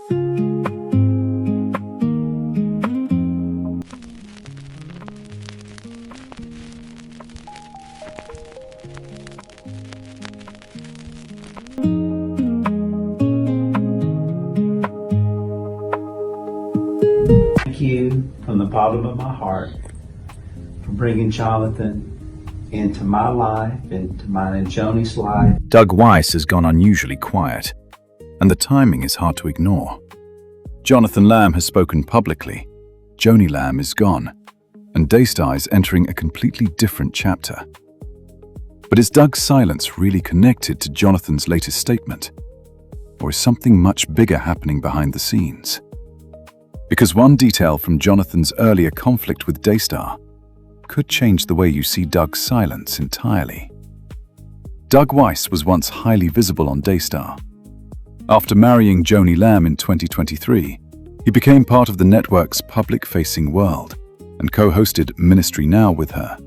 Thank you from the bottom of my heart for bringing Jonathan into my life, into mine and Joni's life. Doug Weiss has gone unusually quiet, and the timing is hard to ignore. Jonathan Lamb has spoken publicly, Joni Lamb is gone, and Daystar is entering a completely different chapter. But is Doug's silence really connected to Jonathan's latest statement? Or is something much bigger happening behind the scenes? Because one detail from Jonathan's earlier conflict with Daystar could change the way you see Doug's silence entirely. Doug Weiss was once highly visible on Daystar. After marrying Joni Lamb in 2023, he became part of the network's public-facing world and co-hosted Ministry Now with her.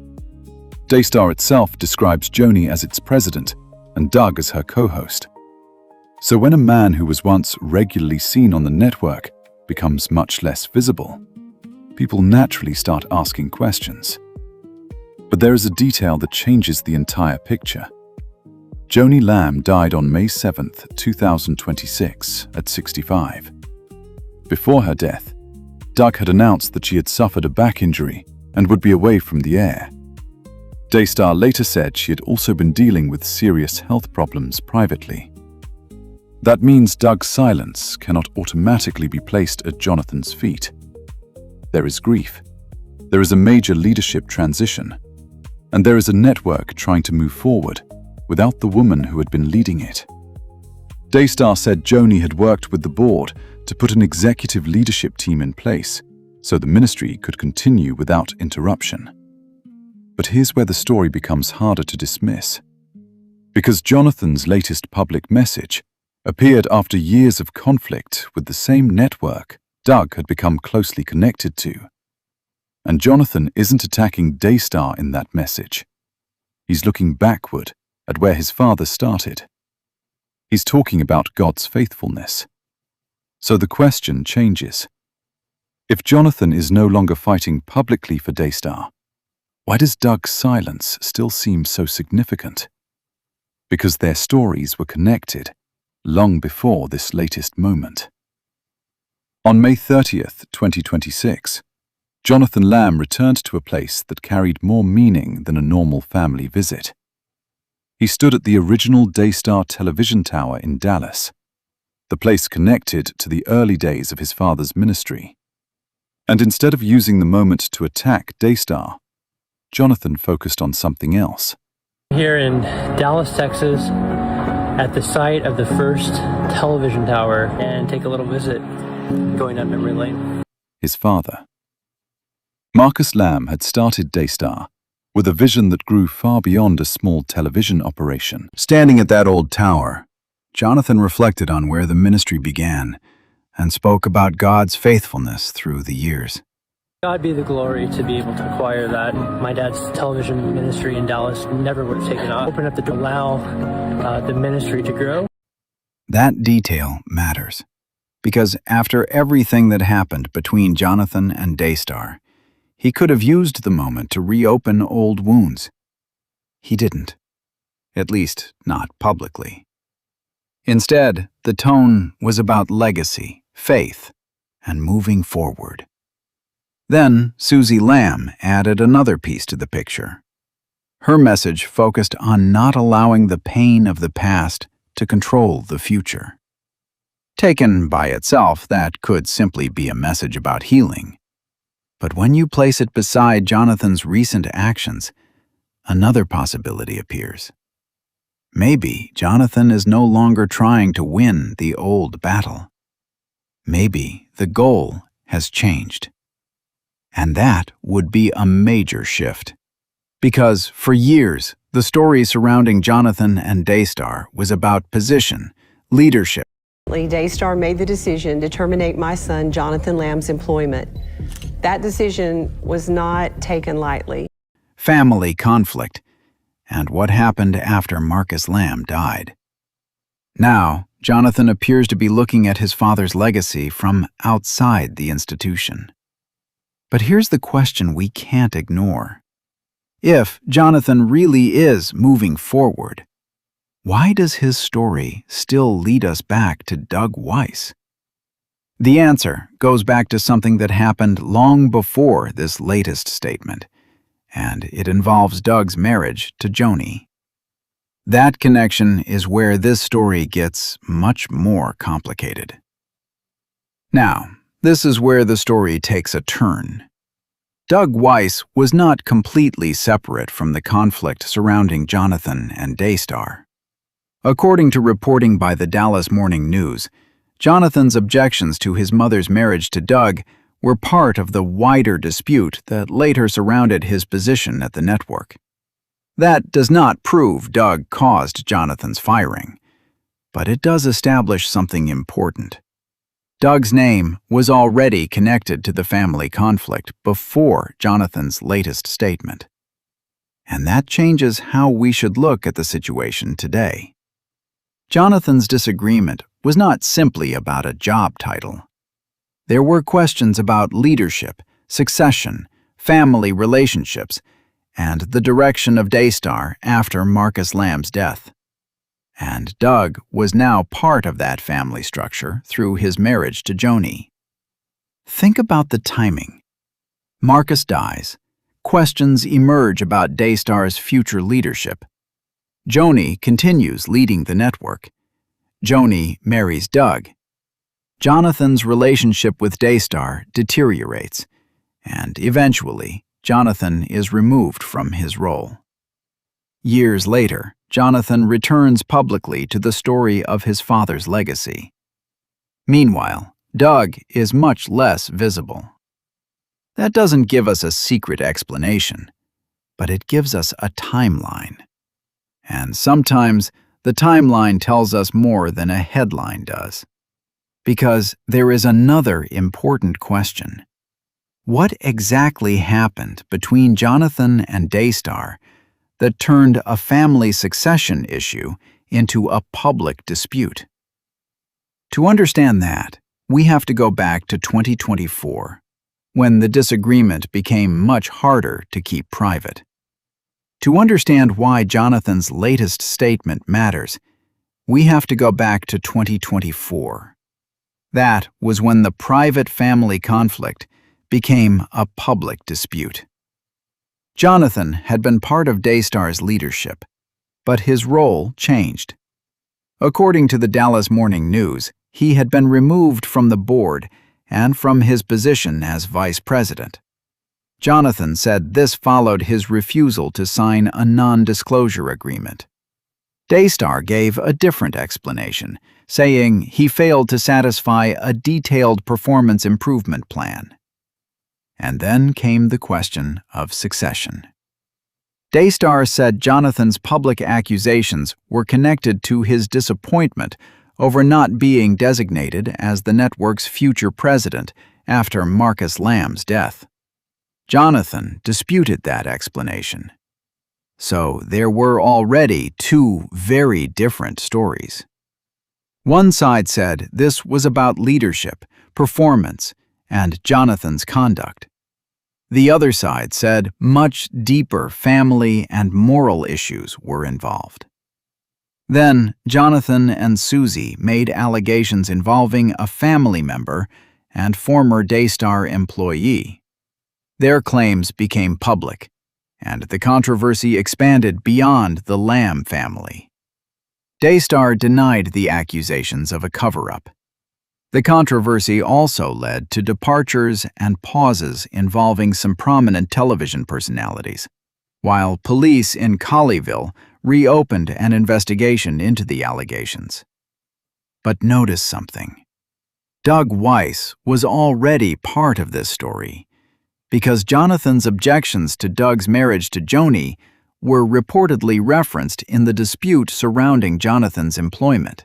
Daystar itself describes Joni as its president and Doug as her co-host. So when a man who was once regularly seen on the network becomes much less visible, people naturally start asking questions. But there is a detail that changes the entire picture. Joni Lamb died on May 7, 2026, at 65. Before her death, Doug had announced that she had suffered a back injury and would be away from the air. Daystar later said she had also been dealing with serious health problems privately. That means Doug's silence cannot automatically be placed at Jonathan's feet. There is grief. There is a major leadership transition. And there is a network trying to move forward without the woman who had been leading it. Daystar said Joni had worked with the board to put an executive leadership team in place so the ministry could continue without interruption. But here's where the story becomes harder to dismiss. Because Jonathan's latest public message appeared after years of conflict with the same network Doug had become closely connected to. And Jonathan isn't attacking Daystar in that message. He's looking backward at where his father started. He's talking about God's faithfulness. So the question changes. If Jonathan is no longer fighting publicly for Daystar, why does Doug's silence still seem so significant? Because their stories were connected long before this latest moment. On May 30th, 2026, Jonathan Lamb returned to a place that carried more meaning than a normal family visit. He stood at the original Daystar television tower in Dallas, the place connected to the early days of his father's ministry. And instead of using the moment to attack Daystar, Jonathan focused on something else. Here in Dallas, Texas, at the site of the first television tower, and take a little visit going down memory lane. His father. Marcus Lamb had started Daystar with a vision that grew far beyond a small television operation. Standing at that old tower, Jonathan reflected on where the ministry began and spoke about God's faithfulness through the years. God be the glory to be able to acquire that. My dad's television ministry in Dallas never would have taken off. Open up the door, allow the ministry to grow. That detail matters, because after everything that happened between Jonathan and Daystar, he could have used the moment to reopen old wounds. He didn't, at least not publicly. Instead, the tone was about legacy, faith, and moving forward. Then, Susie Lamb added another piece to the picture. Her message focused on not allowing the pain of the past to control the future. Taken by itself, that could simply be a message about healing. But when you place it beside Jonathan's recent actions, another possibility appears. Maybe Jonathan is no longer trying to win the old battle. Maybe the goal has changed. And that would be a major shift. Because for years, the story surrounding Jonathan and Daystar was about position, leadership. Daystar made the decision to terminate my son Jonathan Lamb's employment. That decision was not taken lightly. Family conflict, and what happened after Marcus Lamb died. Now, Jonathan appears to be looking at his father's legacy from outside the institution. But here's the question we can't ignore. If Jonathan really is moving forward, why does his story still lead us back to Doug Weiss? The answer goes back to something that happened long before this latest statement, and it involves Doug's marriage to Joni. That connection is where this story gets much more complicated. Now, this is where the story takes a turn. Doug Weiss was not completely separate from the conflict surrounding Jonathan and Daystar. According to reporting by the Dallas Morning News, Jonathan's objections to his mother's marriage to Doug were part of the wider dispute that later surrounded his position at the network. That does not prove Doug caused Jonathan's firing, but it does establish something important. Doug's name was already connected to the family conflict before Jonathan's latest statement. And that changes how we should look at the situation today. Jonathan's disagreement was not simply about a job title. There were questions about leadership, succession, family relationships, and the direction of Daystar after Marcus Lamb's death. And Doug was now part of that family structure through his marriage to Joni. Think about the timing. Marcus dies. Questions emerge about Daystar's future leadership. Joni continues leading the network. Joni marries Doug. Jonathan's relationship with Daystar deteriorates, and eventually, Jonathan is removed from his role. Years later, Jonathan returns publicly to the story of his father's legacy. Meanwhile, Doug is much less visible. That doesn't give us a secret explanation, but it gives us a timeline. And sometimes, the timeline tells us more than a headline does. Because there is another important question. What exactly happened between Jonathan and Daystar that turned a family succession issue into a public dispute? To understand that, we have to go back to 2024, when the disagreement became much harder to keep private. To understand why Jonathan's latest statement matters, we have to go back to 2024. That was when the private family conflict became a public dispute. Jonathan had been part of Daystar's leadership, but his role changed. According to the Dallas Morning News, he had been removed from the board and from his position as vice president. Jonathan said this followed his refusal to sign a non-disclosure agreement. Daystar gave a different explanation, saying he failed to satisfy a detailed performance improvement plan. And then came the question of succession. Daystar said Jonathan's public accusations were connected to his disappointment over not being designated as the network's future president after Marcus Lamb's death. Jonathan disputed that explanation. So there were already two very different stories. One side said this was about leadership, performance, and Jonathan's conduct. The other side said much deeper family and moral issues were involved. Then Jonathan and Susie made allegations involving a family member and former Daystar employee. Their claims became public, and the controversy expanded beyond the Lamb family. Daystar denied the accusations of a cover-up. The controversy also led to departures and pauses involving some prominent television personalities, while police in Colleyville reopened an investigation into the allegations. But notice something. Doug Weiss was already part of this story, because Jonathan's objections to Doug's marriage to Joni were reportedly referenced in the dispute surrounding Jonathan's employment.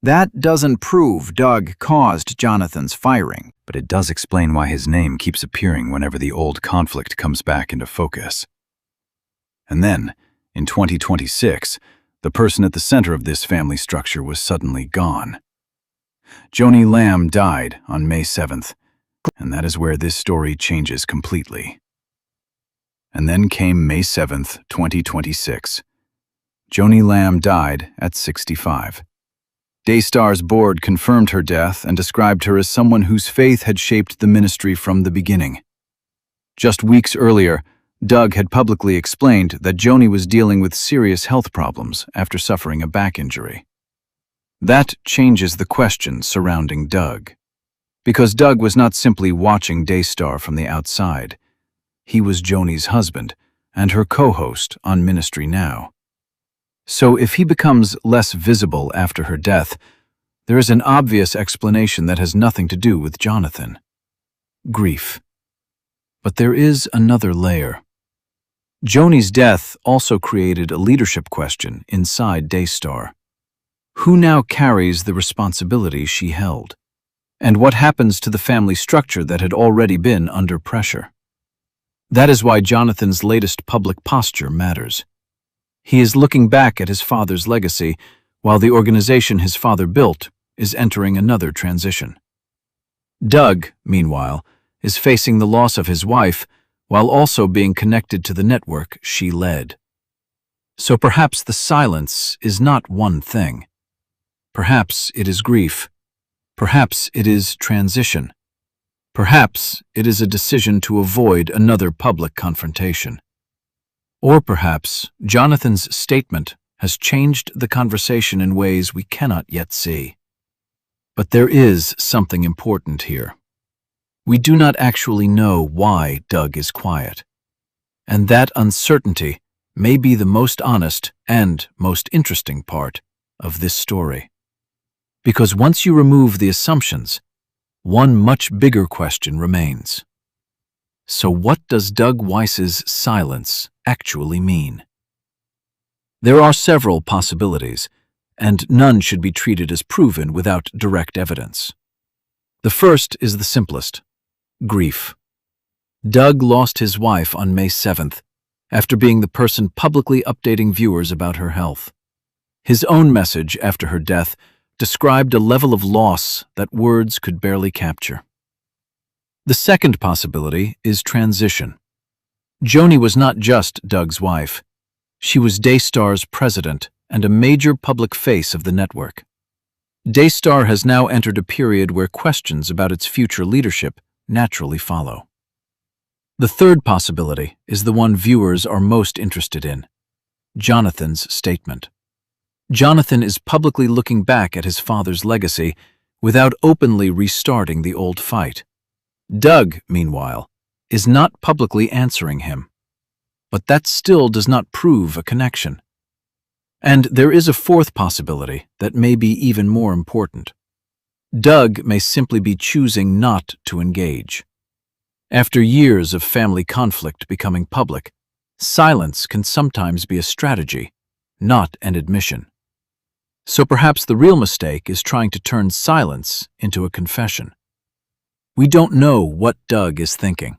That doesn't prove Doug caused Jonathan's firing, But it does explain why his name keeps appearing whenever the old conflict comes back into focus. And then, in 2026, The person at the center of this family structure was suddenly gone. Joni Lamb died on May 7th, and that is where this story changes completely. And then came May 7th, 2026. Joni Lamb died at 65. Daystar's board confirmed her death and described her as someone whose faith had shaped the ministry from the beginning. Just weeks earlier, Doug had publicly explained that Joni was dealing with serious health problems after suffering a back injury. That changes the questions surrounding Doug. Because Doug was not simply watching Daystar from the outside. He was Joni's husband and her co-host on Ministry Now. So if he becomes less visible after her death, there is an obvious explanation that has nothing to do with Jonathan. Grief. But there is another layer. Joni's death also created a leadership question inside Daystar. Who now carries the responsibility she held? And what happens to the family structure that had already been under pressure? That is why Jonathan's latest public posture matters. He is looking back at his father's legacy, while the organization his father built is entering another transition. Doug, meanwhile, is facing the loss of his wife, while also being connected to the network she led. So perhaps the silence is not one thing. Perhaps it is grief. Perhaps it is transition. Perhaps it is a decision to avoid another public confrontation. Or perhaps Jonathan's statement has changed the conversation in ways we cannot yet see. But there is something important here. We do not actually know why Doug is quiet. And that uncertainty may be the most honest and most interesting part of this story. Because once you remove the assumptions, one much bigger question remains. So what does Doug Weiss's silence actually mean? There are several possibilities, and none should be treated as proven without direct evidence. The first is the simplest: grief. Doug lost his wife on May 7th, after being the person publicly updating viewers about her health. His own message after her death described a level of loss that words could barely capture. The second possibility is transition. Joni was not just Doug's wife. She was Daystar's president and a major public face of the network. Daystar has now entered a period where questions about its future leadership naturally follow. The third possibility is the one viewers are most interested in: Jonathan's statement. Jonathan is publicly looking back at his father's legacy without openly restarting the old fight. Doug, meanwhile, is not publicly answering him. But that still does not prove a connection. And there is a fourth possibility that may be even more important. Doug may simply be choosing not to engage. After years of family conflict becoming public, silence can sometimes be a strategy, not an admission. So perhaps the real mistake is trying to turn silence into a confession. We don't know what Doug is thinking.